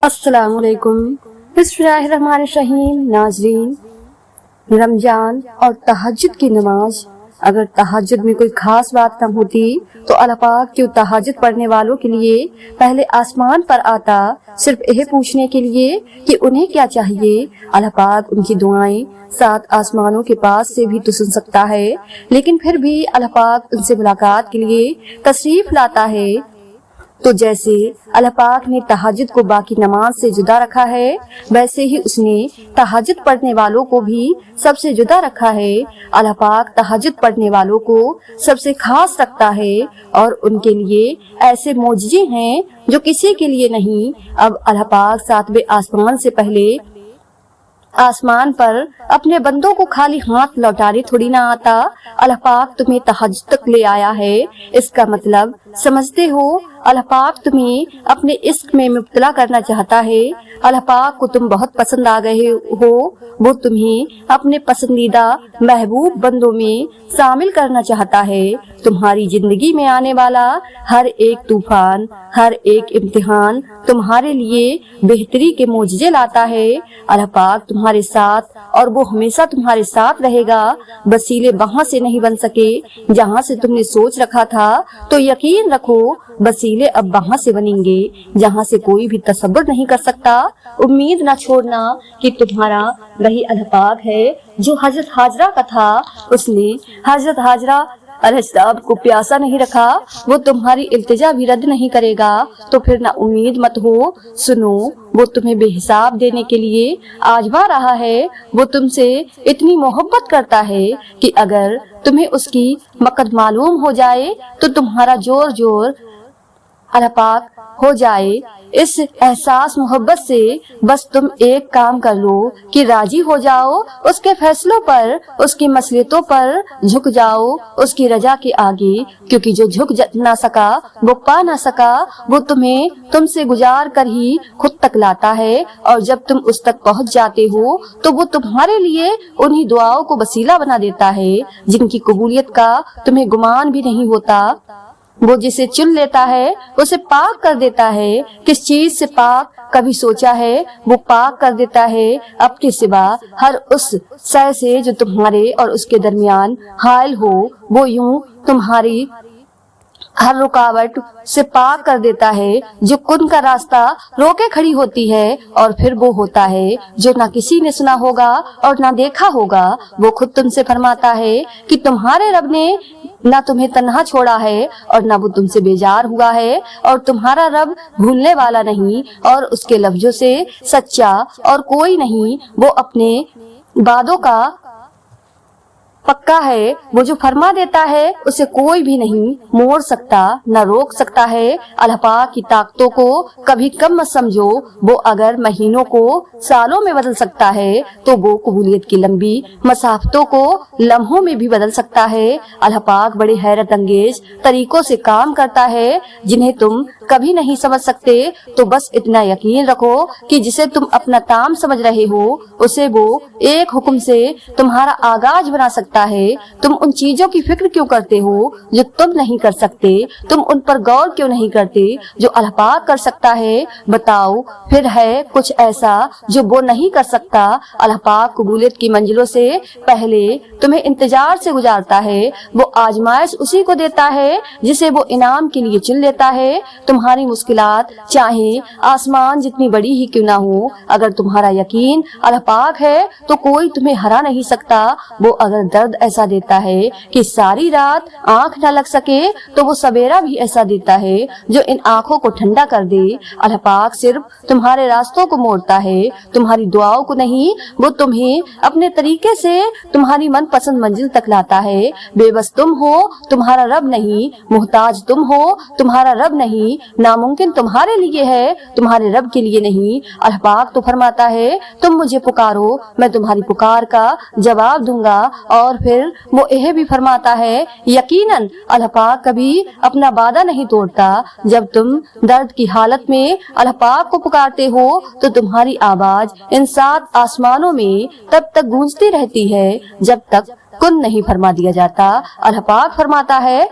السلام علیکم۔ بسم اللہ الرحمن الرحیم۔ ناظرین، رمضان اور تہجد کی نماز، اگر تہجد میں کوئی خاص بات نہ ہوتی تو اللہ پاک جو تہجد پڑھنے والوں کے لیے پہلے آسمان پر آتا صرف یہ پوچھنے کے لیے کہ انہیں کیا چاہیے۔ اللہ پاک ان کی دعائیں 7 آسمانوں کے پاس سے بھی تو سن سکتا ہے، لیکن پھر بھی اللہ پاک ان سے ملاقات کے لیے تشریف لاتا ہے۔ تو جیسے اللہ پاک نے تہجد کو باقی نماز سے جدا رکھا ہے، ویسے ہی اس نے تہجد پڑھنے والوں کو بھی سب سے جدا رکھا ہے۔ اللہ پاک تہجد پڑھنے والوں کو سب سے خاص رکھتا ہے اور ان کے لیے ایسے معجزے ہیں جو کسی کے لیے نہیں۔ اب اللہ پاک 7ویں آسمان سے پہلے آسمان پر اپنے بندوں کو خالی ہاتھ لوٹانے تھوڑی نہ آتا۔ اللہ پاک تمہیں تہجد تک لے آیا ہے، اس کا مطلب سمجھتے ہو؟ اللہ پاک تمہیں اپنے عشق میں مبتلا کرنا چاہتا ہے۔ اللہ پاک کو تم بہت پسند آ گئے ہو، وہ تمہیں اپنے پسندیدہ محبوب بندوں میں شامل کرنا چاہتا ہے۔ تمہاری زندگی میں آنے والا ہر ایک طوفان، ہر ایک امتحان تمہارے لیے بہتری کے معجزے لاتا ہے۔ اللہ پاک تمہارے ساتھ اور وہ ہمیشہ تمہارے ساتھ رہے گا۔ وسیلے وہاں سے نہیں بن سکے جہاں سے تم نے سوچ رکھا تھا، تو یقین رکھو وسیلے اب وہاں سے بنیں گے جہاں سے کوئی بھی تصور نہیں کر سکتا۔ امید نہ چھوڑنا کہ تمہارا وہی اللہ پاک ہے جو حضرت ہاجرہ کا تھا۔ اس نے حضرت ہاجرہ علیہ السلام کو پیاسا نہیں رکھا، وہ تمہاری التجا بھی رد نہیں کرے گا۔ تو پھر نہ امید مت ہو، سنو وہ تمہیں بے حساب دینے کے لیے آزما رہا ہے۔ وہ تم سے اتنی محبت کرتا ہے کہ اگر تمہیں اس کی مقد معلوم ہو جائے تو تمہارا جور اللہ پاک ہو جائے۔ اس احساس محبت سے بس تم ایک کام کر لو کہ راضی ہو جاؤ، اس کے فیصلوں پر، اس کی مصلحتوں پر جھک جاؤ، اس کی رضا کے آگے، کیونکہ جو جھک نہ سکا وہ پا نہ سکا۔ وہ تمہیں تم سے گزار کر ہی خود تک لاتا ہے، اور جب تم اس تک پہنچ جاتے ہو تو وہ تمہارے لیے انہی دعاؤں کو وسیلہ بنا دیتا ہے جن کی قبولیت کا تمہیں گمان بھی نہیں ہوتا۔ وہ جسے چن لیتا ہے اسے پاک کر دیتا ہے۔ کس چیز سے پاک کبھی سوچا ہے؟ وہ پاک کر دیتا ہے اپنے سوا ہر اس شے سے جو تمہارے اور اس کے درمیان حائل ہو۔ وہ یوں تمہاری ہر رکاوٹ سے پاک کر دیتا ہے جو کن کا راستہ روکے کھڑی ہوتی ہے، اور پھر وہ ہوتا ہے جو نہ کسی نے سنا ہوگا اور نہ دیکھا ہوگا۔ وہ خود تم سے فرماتا ہے کہ تمہارے رب نے نہ تمہیں تنہا چھوڑا ہے اور نہ وہ تم سے بیزار ہوا ہے، اور تمہارا رب بھولنے والا نہیں اور اس کے لفظوں سے سچا اور کوئی نہیں۔ وہ اپنے وعدوں کا پکا ہے، وہ جو فرما دیتا ہے اسے کوئی بھی نہیں موڑ سکتا نہ روک سکتا ہے۔ اللہ پاک کی طاقتوں کو کبھی کم مت سمجھو، وہ اگر مہینوں کو سالوں میں بدل سکتا ہے تو وہ قبولیت کی لمبی مسافتوں کو لمحوں میں بھی بدل سکتا ہے۔ اللہ پاک بڑے حیرت انگیز طریقوں سے کام کرتا ہے جنہیں تم کبھی نہیں سمجھ سکتے۔ تو بس اتنا یقین رکھو کہ جسے تم اپنا تام سمجھ رہے ہو اسے وہ ایک حکم سے تمہارا آغاز بنا سکتا ہے۔ تم ان چیزوں کی فکر کیوں کرتے ہو جو تم نہیں کر سکتے؟ تم ان پر غور کیوں نہیں کرتے جو اللہ پاک کر سکتا ہے؟ بتاؤ پھر ہے کچھ ایسا جو وہ نہیں کر سکتا؟ اللہ پاک قبولیت کی منزلوں سے پہلے تمہیں انتظار سے گزارتا ہے۔ وہ آزمائش اسی کو دیتا ہے جسے وہ انعام کے لیے چن لیتا ہے۔ تمہاری مشکلات چاہے آسمان جتنی بڑی ہی کیوں نہ ہو، اگر تمہارا یقین اللہ پاک ہے تو کوئی تمہیں ہرا نہیں سکتا۔ وہ اگر درد ایسا دیتا ہے کہ ساری رات آنکھ نہ لگ سکے تو وہ سویرا بھی ایسا دیتا ہے جو ان آنکھوں کو ٹھنڈا کر دے۔ اللہ پاک صرف تمہارے راستوں کو موڑتا ہے، تمہاری دعاؤں کو نہیں۔ وہ تمہیں اپنے طریقے سے تمہاری من پسند منزل تک لاتا ہے۔ بے بس تم ہو، تمہارا رب نہیں۔ محتاج تم ہو، تمہارا رب نہیں۔ ناممکن تمہارے لیے ہے، تمہارے رب کے لیے نہیں۔ اللہ پاک تو فرماتا ہے تم مجھے پکارو، میں تمہاری پکار کا جواب دوں گا۔ اور پھر وہ یہ بھی فرماتا ہے یقیناً اللہ پاک کبھی اپنا وعدہ نہیں توڑتا۔ جب تم درد کی حالت میں اللہ پاک کو پکارتے ہو تو تمہاری آواز ان 7 آسمانوں میں تب تک گونجتی رہتی ہے جب تک کن نہیں فرما دیا جاتا۔ اللہ پاک فرماتا ہے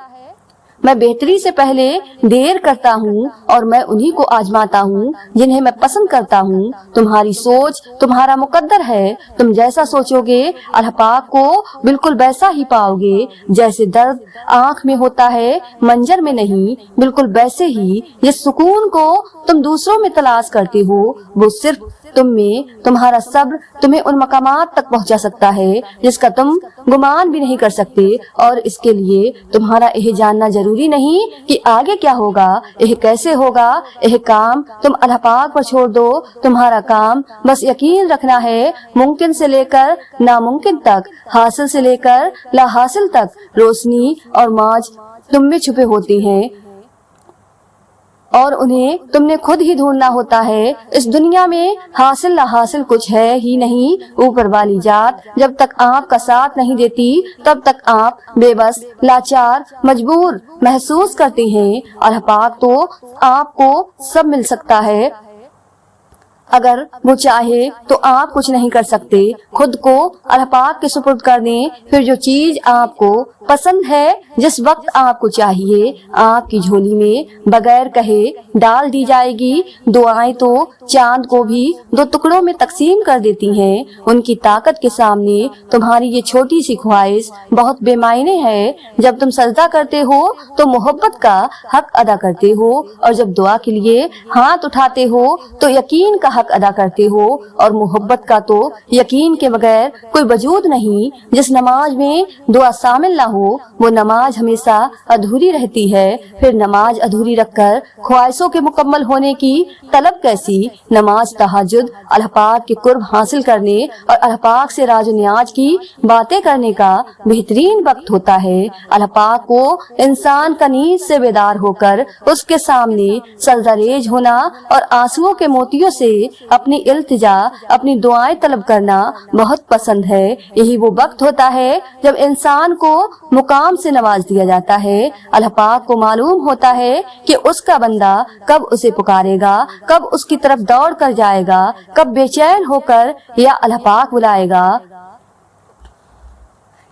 میں بہتری سے پہلے دیر کرتا ہوں اور میں انہی کو آزماتا ہوں جنہیں میں پسند کرتا ہوں۔ تمہاری سوچ تمہارا مقدر ہے، تم جیسا سوچو گے اللہ پاک کو بالکل ویسا ہی پاؤ گے۔ جیسے درد آنکھ میں ہوتا ہے منظر میں نہیں، بالکل ویسے ہی جس سکون کو تم دوسروں میں تلاش کرتے ہو وہ صرف تم میں، تمہارا صبر تمہیں ان مقامات تک پہنچا سکتا ہے جس کا تم گمان بھی نہیں کر سکتے، اور اس کے لیے تمہارا یہ جاننا ضروری نہیں کہ آگے کیا ہوگا، یہ کیسے ہوگا۔ یہ کام تم اللہ پاک پر چھوڑ دو، تمہارا کام بس یقین رکھنا ہے۔ ممکن سے لے کر ناممکن تک، حاصل سے لے کر لا حاصل تک روشنی اور ماج تم میں چھپے ہوتے ہیں اور انہیں تم نے خود ہی ڈھونڈنا ہوتا ہے۔ اس دنیا میں حاصل نہ حاصل کچھ ہے ہی نہیں۔ اوپر والی ذات جب تک آپ کا ساتھ نہیں دیتی تب تک آپ بے بس، لاچار، مجبور محسوس کرتے ہیں۔ اللہ پاک تو آپ کو سب مل سکتا ہے، اگر وہ چاہے تو آپ کچھ نہیں کر سکتے۔ خود کو اللہ پاک کے سپرد کر دیں، پھر جو چیز آپ کو پسند ہے جس وقت آپ کو چاہیے آپ کی جھولی میں بغیر کہے ڈال دی جائے گی۔ دعائیں تو چاند کو بھی 2 ٹکڑوں میں تقسیم کر دیتی ہیں۔ ان کی طاقت کے سامنے تمہاری یہ چھوٹی سی خواہش بہت بے معنی ہے۔ جب تم سجدہ کرتے ہو تو محبت کا حق ادا کرتے ہو، اور جب دعا کے لیے ہاتھ اٹھاتے ہو تو یقین کا حق ادا کرتے ہو، اور محبت کا تو یقین کے بغیر کوئی وجود نہیں۔ جس نماز میں دعا شامل نہ ہو وہ نماز ہمیشہ ادھوری رہتی ہے۔ پھر نماز ادھوری رکھ کر خواہشوں کے مکمل ہونے کی طلب کیسی؟ نماز تہجد اللہ پاک کے قرب حاصل کرنے اور اللہ پاک سے راز و نیاز کی باتیں کرنے کا بہترین وقت ہوتا ہے۔ اللہ پاک کو انسان کا نیند سے بیدار ہو کر اس کے سامنے سجدہ ریز ہونا اور آنسوؤں کے موتیوں سے اپنی التجا، اپنی دعائیں طلب کرنا بہت پسند ہے۔ یہی وہ وقت ہوتا ہے جب انسان کو مقام سے نواز دیا جاتا ہے۔ اللہ پاک کو معلوم ہوتا ہے کہ اس کا بندہ کب اسے پکارے گا، کب اس کی طرف دوڑ کر جائے گا، کب بے چین ہو کر یا اللہ پاک بلائے گا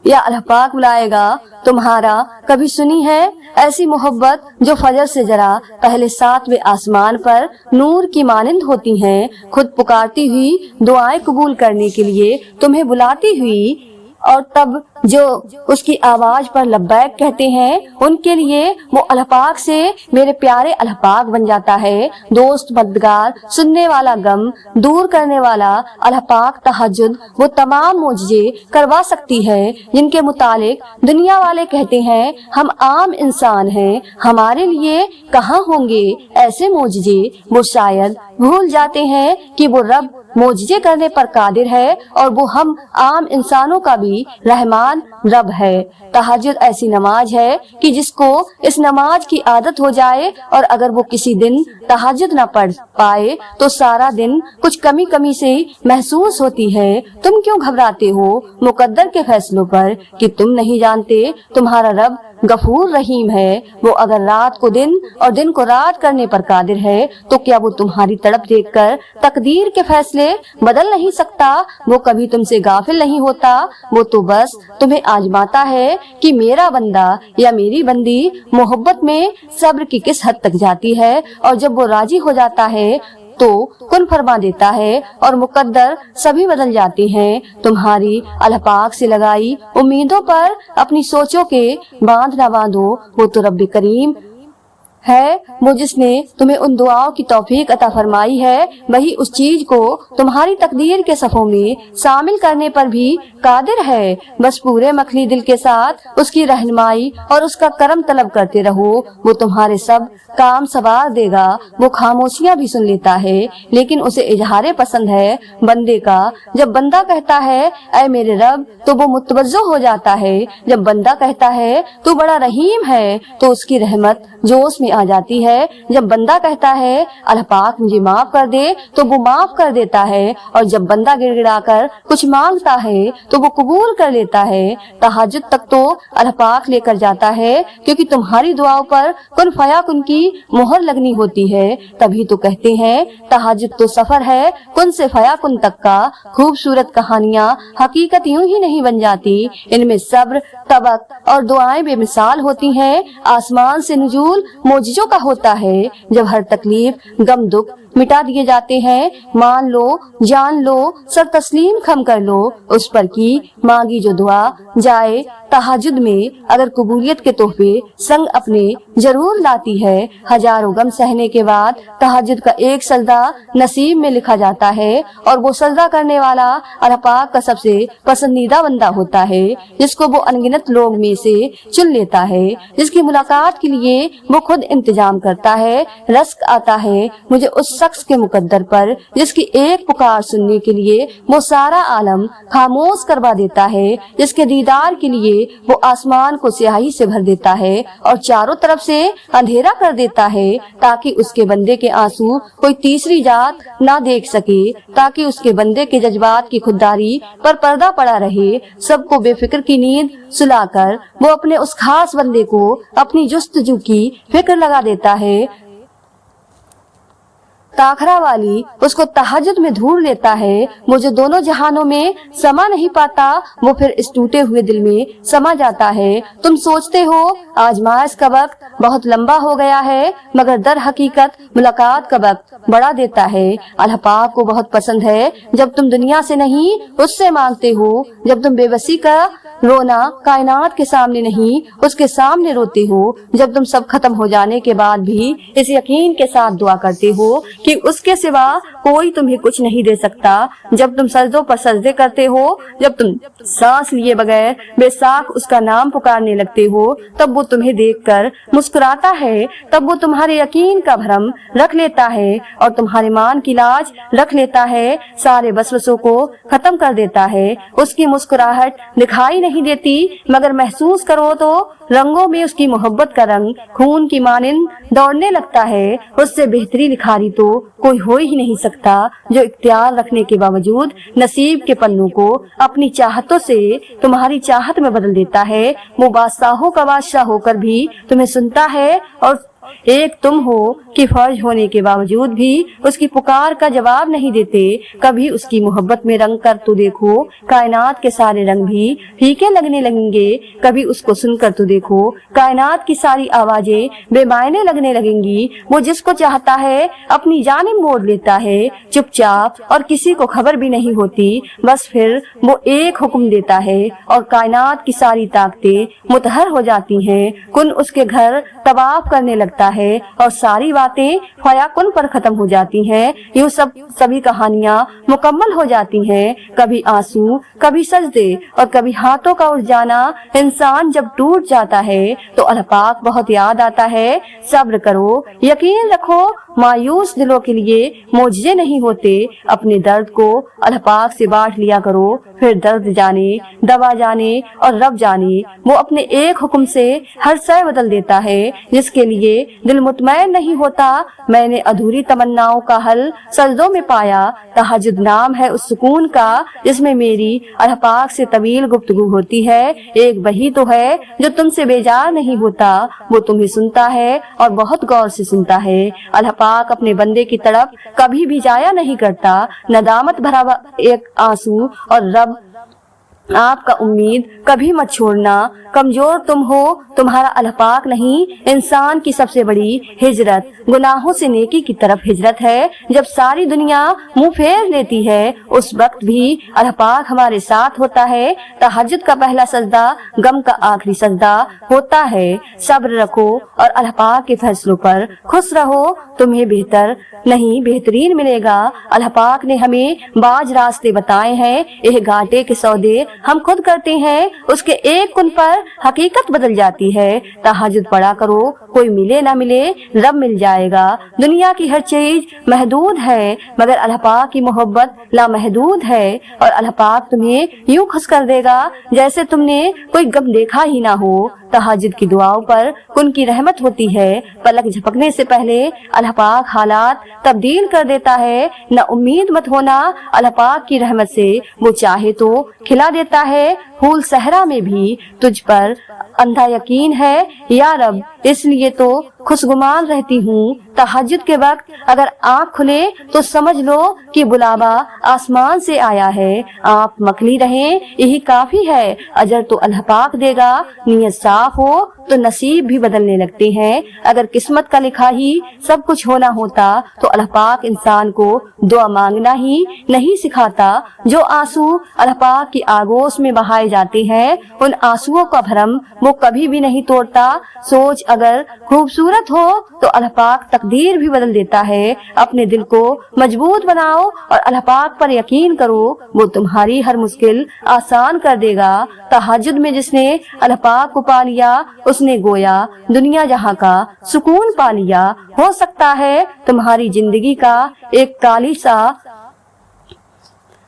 یا اللہ پاک بلائے گا۔ تمہارا کبھی سنی ہے ایسی محبت جو فجر سے ذرا پہلے 7ویں آسمان پر نور کی مانند ہوتی ہیں، خود پکارتی ہوئی دعائیں قبول کرنے کے لیے تمہیں بلاتی ہوئی، اور تب جو اس کی آواز پر لبیک کہتے ہیں ان کے لیے وہ اللہ پاک سے میرے پیارے اللہ پاک بن جاتا ہے۔ دوست، مددگار، سننے والا غم دور کرنے والا اللہ پاک تہجد وہ تمام معجزے کروا سکتی ہے جن کے متعلق دنیا والے کہتے ہیں ہم عام انسان ہیں، ہمارے لیے کہاں ہوں گے ایسے معجزے۔ وہ شاید بھول جاتے ہیں کہ وہ رب معجزے کرنے پر قادر ہے اور وہ ہم عام انسانوں کا بھی رحمان رب ہے۔ تہجد ایسی نماز ہے کہ جس کو اس نماز کی عادت ہو جائے اور اگر وہ کسی دن تہجد نہ پڑھ پائے تو سارا دن کچھ کمی کمی سے محسوس ہوتی ہے۔ تم کیوں گھبراتے ہو مقدر کے فیصلوں پر کہ تم نہیں جانتے تمہارا رب غفور رحیم ہے۔ وہ اگر رات کو دن اور دن کو رات کرنے پر قادر ہے تو کیا وہ تمہاری تڑپ دیکھ کر تقدیر کے فیصلے بدل نہیں سکتا؟ وہ کبھی تم سے غافل نہیں ہوتا، وہ تو بس تمہیں آزماتا ہے کہ میرا بندہ یا میری بندی محبت میں صبر کی کس حد تک جاتی ہے، اور جب وہ راضی ہو جاتا ہے تو کن فرما دیتا ہے اور مقدر سبھی بدل جاتے ہیں۔ تمہاری اللہ پاک سے لگائی امیدوں پر اپنی سوچوں کے باندھ نہ باندھو، وہ تو رب کریم ہے، وہ جس نے تمہیں ان دعاؤں کی توفیق عطا فرمائی ہے، وہی اس چیز کو تمہاری تقدیر کے صفوں میں شامل کرنے پر بھی قادر ہے۔ بس پورے مخلی دل کے ساتھ اس کی رہنمائی اور اس کا کرم طلب کرتے رہو، وہ تمہارے سب کام سوار دے گا۔ وہ خاموشیاں بھی سن لیتا ہے لیکن اسے اظہار پسند ہے بندے کا۔ جب بندہ کہتا ہے اے میرے رب تو وہ متوجہ ہو جاتا ہے، جب بندہ کہتا ہے تو بڑا رحیم ہے تو اس کی رحمت جوش میں روشنی آ جاتی ہے جب بندہ کہتا ہے اللہ پاک مجھے معاف کر دے تو وہ معاف کر دیتا ہے، اور جب بندہ گڑ گڑا کر کچھ مانگتا ہے تو وہ قبول کر لیتا ہے۔ تہجد تک تو اللہ پاک لے کر جاتا ہے، کیونکہ تمہاری دعاؤں پر کن فیا کن کی مہر لگنی ہوتی ہے۔ تبھی تو کہتے ہیں تہجد تو سفر ہے کن سے فیا کن تک کا۔ خوبصورت کہانیاں حقیقت یوں ہی نہیں بن جاتی، ان میں صبر، تبک اور دعائیں بے مثال ہوتی ہیں۔ آسمان سے نزول معجزوں کا ہوتا ہے، جب ہر تکلیف، غم، دکھ مٹا دیے جاتے ہیں۔ مان لو، جان لو، سر تسلیم خم کر لو، اس پر کی مانگی جو دعا جائے تہجد میں اگر قبولیت کے تحفے سنگ اپنے ضرور لاتی ہے۔ ہزاروں غم سہنے کے بعد تہجد کا ایک سجدہ نصیب میں لکھا جاتا ہے، اور وہ سجدہ کرنے والا اللہ پاک کا سب سے پسندیدہ بندہ ہوتا ہے، جس کو وہ انگنت لوگ میں سے چن لیتا ہے، جس کی ملاقات کے لیے وہ خود انتظام کرتا ہے۔ رزق آتا ہے مجھے اس شخص کے مقدر پر جس کی ایک پکار سننے کے لیے وہ سارا عالم خاموش کروا دیتا ہے، جس کے دیدار کے لیے وہ آسمان کو سیاہی سے بھر دیتا ہے اور چاروں طرف سے اندھیرا کر دیتا ہے، تاکہ اس کے بندے کے آنسو کوئی تیسری ذات نہ دیکھ سکے، تاکہ اس کے بندے کے جذبات کی خودداری پر پردہ پڑا رہے۔ سب کو بے فکر کی نیند سلا کر وہ اپنے اس خاص بندے کو اپنی جستجو کی فکر لگا دیتا ہے۔ تاخرہ والی اس کو تہجد میں ڈھونڈ لیتا ہے۔ وہ جو دونوں جہانوں میں سما نہیں پاتا، وہ پھر اس ٹوٹے ہوئے دل میں سما جاتا ہے۔ تم سوچتے ہو آزمائش کا وقت بہت لمبا ہو گیا ہے، مگر در حقیقت ملاقات کا وقت بڑھا دیتا ہے۔ اللہ پاک کو بہت پسند ہے جب تم دنیا سے نہیں اس سے مانگتے ہو، جب تم بے بسی کا رونا کائنات کے سامنے نہیں اس کے سامنے روتے ہو، جب تم سب ختم ہو جانے کے بعد بھی اس یقین کے ساتھ دعا کرتے ہو کہ اس کے سوا کوئی تمہیں کچھ نہیں دے سکتا، جب تم سجدوں پر سجدے کرتے ہو، جب تم سانس لیے بغیر بے ساکھ اس کا نام پکارنے لگتے ہو، تب وہ تمہیں دیکھ کر مسکراتا ہے، تب وہ تمہارے یقین کا بھرم رکھ لیتا ہے اور تمہارے مان کی لاج رکھ لیتا ہے، سارے وسوسوں کو ختم کر دیتا ہے۔ اس کی مسکراہٹ دکھائی نہیں دیتی، مگر محسوس کرو تو رنگوں میں اس کی محبت کا رنگ خون کی مانند دوڑنے لگتا ہے۔ اس سے بہتری لکھاری تو کوئی ہو ہی نہیں سکتا، جو اختیار رکھنے کے باوجود نصیب کے پنوں کو اپنی چاہتوں سے تمہاری چاہت میں بدل دیتا ہے۔ وہ بادشاہوں کا بادشاہ ہو کر بھی تمہیں سنتا ہے، اور ایک تم ہو کہ فرض ہونے کے باوجود بھی اس کی پکار کا جواب نہیں دیتے۔ کبھی اس کی محبت میں رنگ کر تو دیکھو، کائنات کے سارے رنگ بھی پھیکے لگنے لگیں گے۔ کبھی اس کو سن کر تو دیکھو، کائنات کی ساری آوازیں بے معنی لگنے لگیں گی۔ وہ جس کو چاہتا ہے اپنی جانب موڑ لیتا ہے، چپ چاپ، اور کسی کو خبر بھی نہیں ہوتی۔ بس پھر وہ ایک حکم دیتا ہے اور کائنات کی ساری طاقتیں متحر ہو جاتی ہیں، کن اس کے گھر طواف کرنے لگتا ہے اور ساری باتیں فیا کن پر ختم ہو جاتی ہیں۔ یوں سبھی کہانیاں مکمل ہو جاتی ہیں، کبھی آنسو، کبھی سجدے اور کبھی ہاتھوں کا اٹھ جانا۔ انسان جب ٹوٹ جاتا ہے تو اللہ پاک بہت یاد آتا ہے۔ صبر کرو، یقین رکھو، مایوس دلوں کے لیے معجزے نہیں ہوتے۔ اپنے درد کو اللہ پاک سے بانٹ لیا کرو، پھر درد جانے، دوا جانے اور رب جانے، وہ اپنے ایک حکم سے ہر شے بدل دیتا ہے۔ جس کے لیے دل مطمئن نہیں ہوتا، میں نے ادھوری تمناؤں کا حل سجدوں میں پایا۔ تہجد نام ہے اس سکون کا جس میں میری اللہ پاک سے طویل گفتگو ہوتی ہے۔ ایک وہی تو ہے جو تم سے بیجار نہیں ہوتا، وہ تمہیں سنتا ہے اور بہت غور سے سنتا ہے۔ اللہ پاک اپنے بندے کی طرف کبھی بھی ضائع نہیں کرتا، ندامت بھرا ایک آنسو، اور رب آپ کا امید کبھی مت چھوڑنا۔ کمزور تم ہو، تمہارا اللہ پاک نہیں۔ انسان کی سب سے بڑی ہجرت گناہوں سے نیکی کی طرف ہجرت ہے۔ جب ساری دنیا منہ پھیر لیتی ہے، اس وقت بھی اللہ پاک ہمارے ساتھ ہوتا ہے۔ تہجد کا پہلا سجدہ غم کا آخری سجدہ ہوتا ہے۔ صبر رکھو اور اللہ پاک کے فیصلوں پر خوش رہو، تمہیں بہتر نہیں بہترین ملے گا۔ اللہ پاک نے ہمیں باز راستے بتائے ہیں، یہ گھاٹے کے سودے ہم خود کرتے ہیں۔ اس کے ایک کن پر پر حقیقت بدل جاتی ہے۔ تہجد پڑھا کرو، کوئی ملے نہ ملے رب مل جائے گا۔ دنیا کی ہر چیز محدود ہے مگر اللہ پاک کی محبت لامحدود ہے، اور اللہ پاک تمہیں یوں خوش کر دے گا جیسے تم نے کوئی غم دیکھا ہی نہ ہو۔ تہجد کی دعاؤں پر ان کی رحمت ہوتی ہے، پلک جھپکنے سے پہلے اللہ پاک حالات تبدیل کر دیتا ہے۔ نہ امید مت ہونا اللہ پاک کی رحمت سے، وہ چاہے تو کھلا دیتا ہے۔ پھول صحرا میں بھی تجھ پر اندھا یقین ہے یا رب، اس لیے تو خوشگمان رہتی ہوں۔ تہجد کے وقت اگر آنکھ کھلے تو سمجھ لو کہ بلاوا آسمان سے آیا ہے۔ آپ مکلی رہیں یہی کافی ہے، اجر تو اللہ پاک دے گا۔ نیت صاف ہو تو نصیب بھی بدلنے لگتے ہیں۔ اگر قسمت کا لکھا ہی سب کچھ ہونا ہوتا تو اللہ پاک انسان کو دعا مانگنا ہی نہیں سکھاتا۔ جو آنسو اللہ پاک کی آگوش میں بہائے جاتے ہیں، ان آنسوؤں کا بھرم وہ کبھی بھی نہیں توڑتا۔ سوچ اگر خوبصورت ہو تو اللہ پاک تقدیر بھی بدل دیتا ہے۔ اپنے دل کو مضبوط بناؤ اور اللہ پاک پر یقین کرو، وہ تمہاری ہر مشکل آسان کر دے گا۔ تہجد میں جس نے اللہ پاک کو پا لیا اس نے گویا دنیا جہاں کا سکون پا لیا۔ ہو سکتا ہے تمہاری زندگی کا ایک کالی سا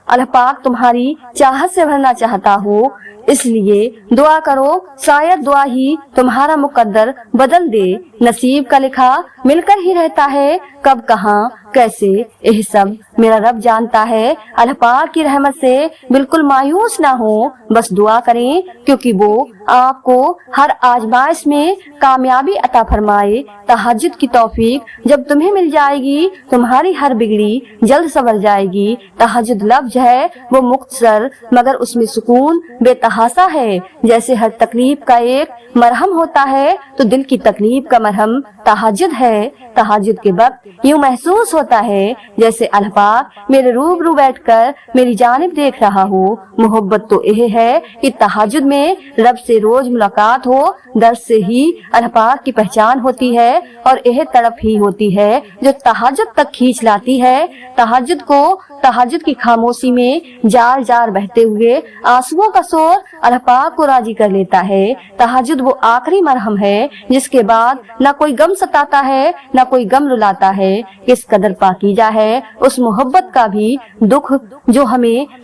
اللہ پاک تمہاری چاہت سے بھرنا چاہتا ہو، اس لیے دعا کرو، شاید دعا ہی تمہارا مقدر بدل دے۔ نصیب کا لکھا مل کر ہی رہتا ہے، کب کہاں کیسے یہ سب میرا رب جانتا ہے۔ اللہ پاک کی رحمت سے بالکل مایوس نہ ہو، بس دعا کریں کیونکہ وہ آپ کو ہر آزمائش میں کامیابی عطا فرمائے۔ تہجد کی توفیق جب تمہیں مل جائے گی تمہاری ہر بگڑی جلد سنور جائے گی۔ تہجد لفظ ہے وہ مختصر مگر اس میں سکون بے تحاشا ہے۔ جیسے ہر تکلیف کا ایک مرہم ہوتا ہے تو دل کی تکلیف کا مرہم تہجد ہے۔ تہجد کے وقت یوں محسوس ہوتا ہے جیسے اللہ پاک میرے روبرو بیٹھ کر میری جانب دیکھ رہا ہو۔ محبت تو یہ ہے کہ تہجد میں رب سے روز ملاقات ہو، درد سے ہی اللہ پاک کی پہچان ہوتی ہے، اور یہ تڑپ ہی ہوتی ہے جو تہجد تک کھینچ لاتی ہے۔ تہجد کی خاموشی میں جار جار بہتے ہوئے آنسوؤں کا شور اللہ پاک کو راضی کر لیتا ہے۔ تہجد وہ آخری مرہم ہے جس کے بعد نہ کوئی غم ستاتا ہے نہ کوئی غم رلاتا ہے۔ کس قدر پاکیزہ ہے اس محبت کا بھی دکھ جو ہمیں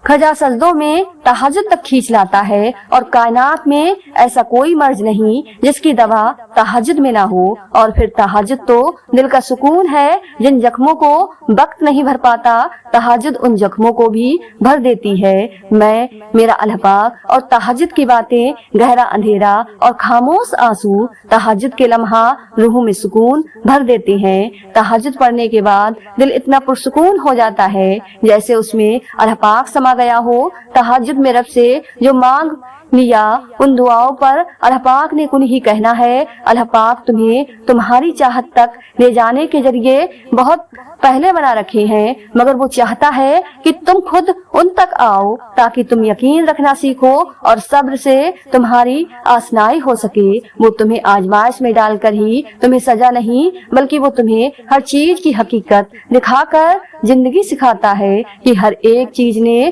کھجا سجدوں میں تہجد تک کھینچ لاتا ہے، اور کائنات میں ایسا کوئی مرض نہیں جس کی دوا تہجد میں نہ ہو۔ اور پھر تہجد تو دل کا سکون ہے، جن زخموں کو وقت نہیں بھر پاتا تہجد ان زخموں کو بھی بھر دیتی ہے۔ میرا اللہ پاک اور تہجد کی باتیں، گہرا اندھیرا اور خاموش آنسو تہجد کے لمحہ روح میں سکون بھر دیتے ہیں۔ تہجد پڑھنے کے بعد دل اتنا پرسکون ہو جاتا ہے جیسے اس میں اللہ پاک سما گیا ہو۔ تہجد میں رب سے جو مانگ لیا ان دعاؤں پر اللہ پاک نے کن ہی کہنا ہے۔ اللہ پاک تمہیں تمہاری چاہت تک لے جانے کے ذریعے بہت پہلے بنا رکھے ہیں، مگر وہ چاہتا ہے کہ تم خود ان تک آؤ تاکہ تم یقین رکھنا سیکھو اور صبر سے تمہاری آسنائی ہو سکے۔ وہ تمہیں آزمائش میں ڈال کر ہی تمہیں سزا نہیں بلکہ وہ تمہیں ہر چیز کی حقیقت دکھا کر زندگی سکھاتا ہے کہ ہر ایک چیز نے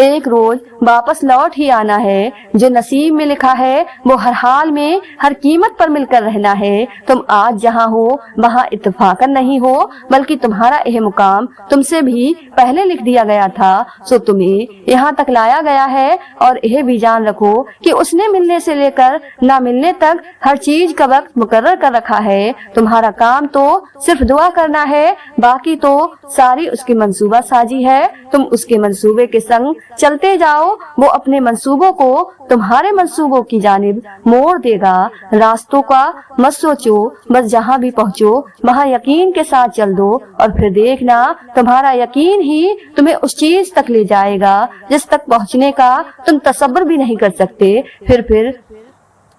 ایک روز واپس لوٹ ہی آنا ہے۔ جو نصیب میں لکھا ہے وہ ہر حال میں ہر قیمت پر مل کر رہنا ہے۔ تم آج جہاں ہو وہاں اتفاقاً نہیں ہو بلکہ تمہارا یہ مقام تم سے بھی پہلے لکھ دیا گیا تھا، سو تمہیں یہاں تک لایا گیا ہے۔ اور یہ بھی جان رکھو کہ اس نے ملنے سے لے کر نہ ملنے تک ہر چیز کا وقت مقرر کر رکھا ہے۔ تمہارا کام تو صرف دعا کرنا ہے، باقی تو ساری اس کی منصوبہ سازی ہے۔ تم اس کے منصوبے کے سنگ چلتے جاؤ، وہ اپنے منصوبوں کو تمہارے منصوبوں کی جانب موڑ دے گا۔ راستوں کا مت سوچو، بس جہاں بھی پہنچو وہاں یقین کے ساتھ چل دو، اور پھر دیکھنا تمہارا یقین ہی تمہیں اس چیز تک لے جائے گا جس تک پہنچنے کا تم تصور بھی نہیں کر سکتے۔ پھر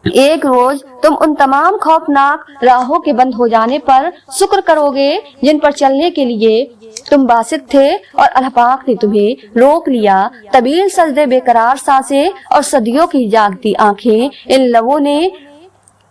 ایک روز تم ان تمام خوفناک راہوں کے بند ہو جانے پر شکر کرو گے جن پر چلنے کے لیے تم باسط تھے اور اللہ پاک نے تمہیں روک لیا۔ طویل سجدے، بے قرار سانسیں اور صدیوں کی جاگتی آنکھیں، ان لبوں نے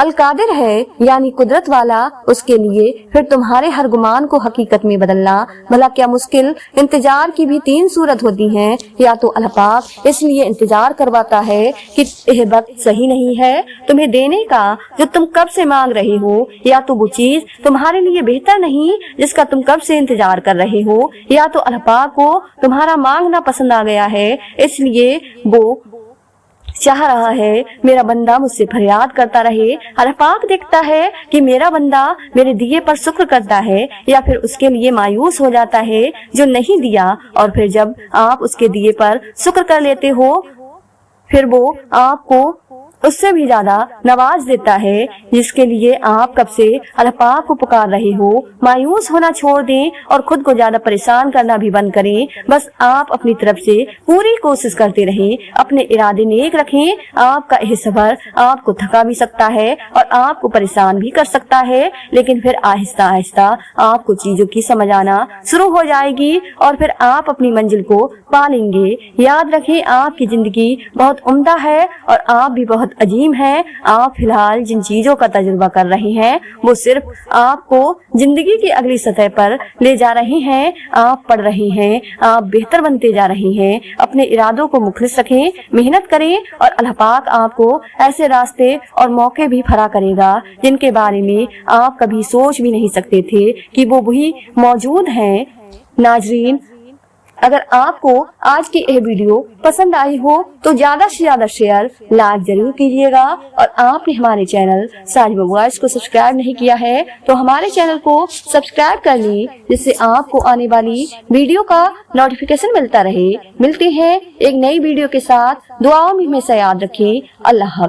القادر ہے یعنی قدرت والا، اس کے لیے پھر تمہارے ہر گمان کو حقیقت میں بدلنا بھلا کیا مشکل؟ انتظار کی بھی 3 صورت ہوتی ہیں، یا تو اللہ پاک اس لیے انتظار کرواتا ہے کہ یہ وقت صحیح نہیں ہے تمہیں دینے کا جو تم کب سے مانگ رہے ہو، یا تو وہ چیز تمہارے لیے بہتر نہیں جس کا تم کب سے انتظار کر رہے ہو، یا تو اللہ پاک کو تمہارا مانگنا پسند آ گیا ہے، اس لیے وہ چاہ رہا ہے میرا بندہ مجھ سے فریاد کرتا رہے۔ اللہ پاک دیکھتا ہے کہ میرا بندہ میرے دیے پر شکر کرتا ہے یا پھر اس کے لیے مایوس ہو جاتا ہے جو نہیں دیا، اور پھر جب آپ اس کے دیے پر شکر کر لیتے ہو پھر وہ آپ کو اس سے بھی زیادہ نواز دیتا ہے جس کے لیے آپ کب سے اللہ پاک کو پکار رہے ہو۔ مایوس ہونا چھوڑ دیں اور خود کو زیادہ پریشان کرنا بھی بند کریں، بس آپ اپنی طرف سے پوری کوشش کرتے رہیں، اپنے ارادے نیک رکھیں۔ آپ کا یہ سفر آپ کو تھکا بھی سکتا ہے اور آپ کو پریشان بھی کر سکتا ہے، لیکن پھر آہستہ آہستہ آپ کو چیزوں کی سمجھ آنا شروع ہو جائے گی اور پھر آپ اپنی منزل کو پا لیں گے۔ یاد رکھیں آپ کی زندگی بہت عمدہ ہے اور آپ بھی بہت عظیم ہے۔ آپ فی الحال جن چیزوں کا تجربہ کر رہے ہیں وہ صرف آپ کو زندگی کی اگلی سطح پر لے جا رہے ہیں۔ آپ پڑھ رہے ہیں، آپ بہتر بنتے جا رہے ہیں۔ اپنے ارادوں کو مخلص رکھیں، محنت کریں اور اللہ پاک آپ کو ایسے راستے اور موقع بھی فراہم کرے گا جن کے بارے میں آپ کبھی سوچ بھی نہیں سکتے تھے کہ وہ بھی موجود ہیں۔ ناظرین، اگر آپ کو آج کی یہ ویڈیو پسند آئی ہو تو زیادہ سے زیادہ شیئر لائک ضرور کیجیے گا، اور آپ نے ہمارے چینل ساجمہ وائس کو سبسکرائب نہیں کیا ہے تو ہمارے چینل کو سبسکرائب کر لیں جس سے آپ کو آنے والی ویڈیو کا نوٹیفیکیشن ملتا رہے۔ ملتے ہیں ایک نئی ویڈیو کے ساتھ، دعاؤں میں ہمیشہ یاد رکھیں۔ اللہ حافظ۔